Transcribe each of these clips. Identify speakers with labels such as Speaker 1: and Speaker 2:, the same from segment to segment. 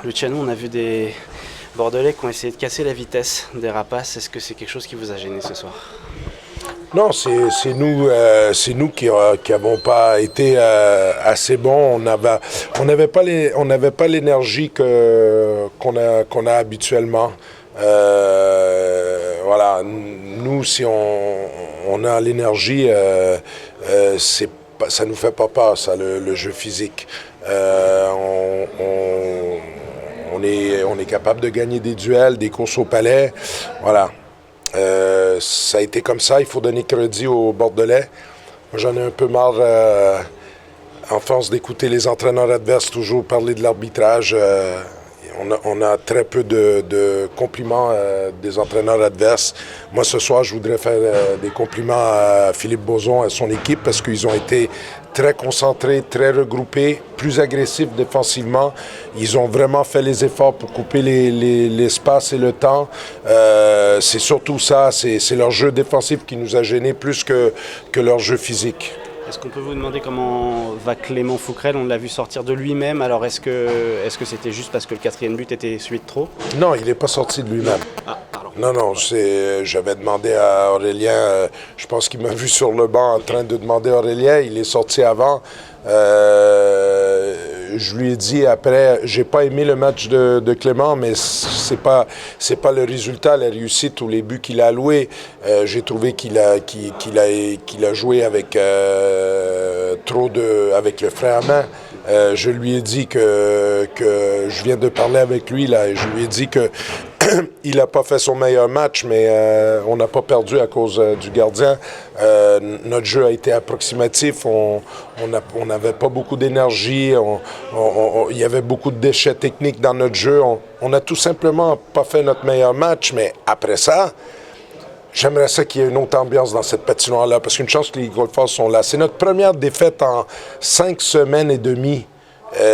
Speaker 1: Luciano, on a vu des Bordelais qui ont essayé de casser la vitesse des Rapaces. Est-ce que c'est quelque chose qui vous a gêné ce soir?
Speaker 2: Non, c'est nous qui n'avons pas été assez bons. On n'avait pas l'énergie qu'on a habituellement. Voilà, nous, si on a l'énergie, ça nous fait pas peur, ça, le jeu physique. On est capable de gagner des duels, des courses au palais. Voilà. Ça a été comme ça, il faut donner crédit aux Bordelais. Moi, j'en ai un peu marre, en force d'écouter les entraîneurs adverses toujours parler de l'arbitrage. On a très peu de compliments des entraîneurs adverses. Moi, ce soir, je voudrais faire des compliments à Philippe Bozon et à son équipe parce qu'ils ont été très concentrés, très regroupés, plus agressifs défensivement. Ils ont vraiment fait les efforts pour couper l'espace et le temps. C'est surtout ça, c'est leur jeu défensif qui nous a gênés plus que leur jeu physique.
Speaker 1: Est-ce qu'on peut vous demander comment va Clément Fouquerel? On l'a vu sortir de lui-même, alors est-ce que c'était juste parce que le 4e but était celui de trop?
Speaker 2: Non, il n'est pas sorti de lui-même.
Speaker 1: Ah, pardon.
Speaker 2: Non, j'avais demandé à Aurélien, je pense qu'il m'a vu sur le banc en train de demander à Aurélien, il est sorti avant. Je lui ai dit après, j'ai pas aimé le match de Clément, mais c'est pas le résultat, la réussite ou les buts qu'il a alloués. J'ai trouvé qu'il a joué avec avec le frein à main. Je lui ai dit que je viens de parler avec lui là, et je lui ai dit que il n'a pas fait son meilleur match, mais on n'a pas perdu à cause du gardien. Notre jeu a été approximatif. On n'avait pas beaucoup d'énergie. Il y avait beaucoup de déchets techniques dans notre jeu. On n'a tout simplement pas fait notre meilleur match, mais après ça, j'aimerais ça qu'il y ait une autre ambiance dans cette patinoire-là, parce qu'une chance que les golfeurs sont là. C'est notre première défaite en 5 semaines et demie.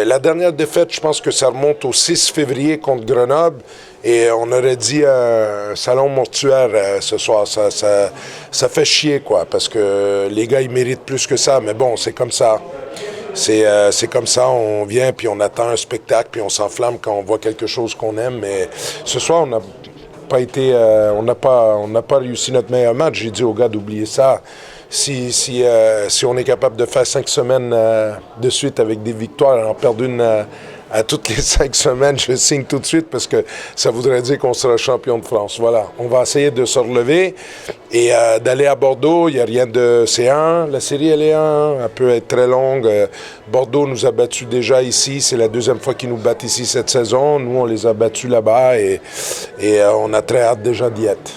Speaker 2: La dernière défaite, je pense que ça remonte au 6 février contre Grenoble, et on aurait dit un salon mortuaire ce soir. Ça fait chier, quoi, parce que les gars, ils méritent plus que ça, mais bon, c'est comme ça. C'est comme ça, on vient, puis on attend un spectacle, puis on s'enflamme quand on voit quelque chose qu'on aime, mais ce soir, on n'a pas réussi notre meilleur match. J'ai dit aux gars d'oublier ça. Si on est capable de faire 5 semaines de suite avec des victoires et en perdre une à toutes les 5 semaines, je signe tout de suite parce que ça voudrait dire qu'on sera champion de France. Voilà, on va essayer de se relever et d'aller à Bordeaux. Il n'y a rien de... C'est la série elle est elle peut être très longue. Bordeaux nous a battus déjà ici, c'est la 2e fois qu'ils nous battent ici cette saison. Nous, on les a battus là-bas et on a très hâte déjà d'y être.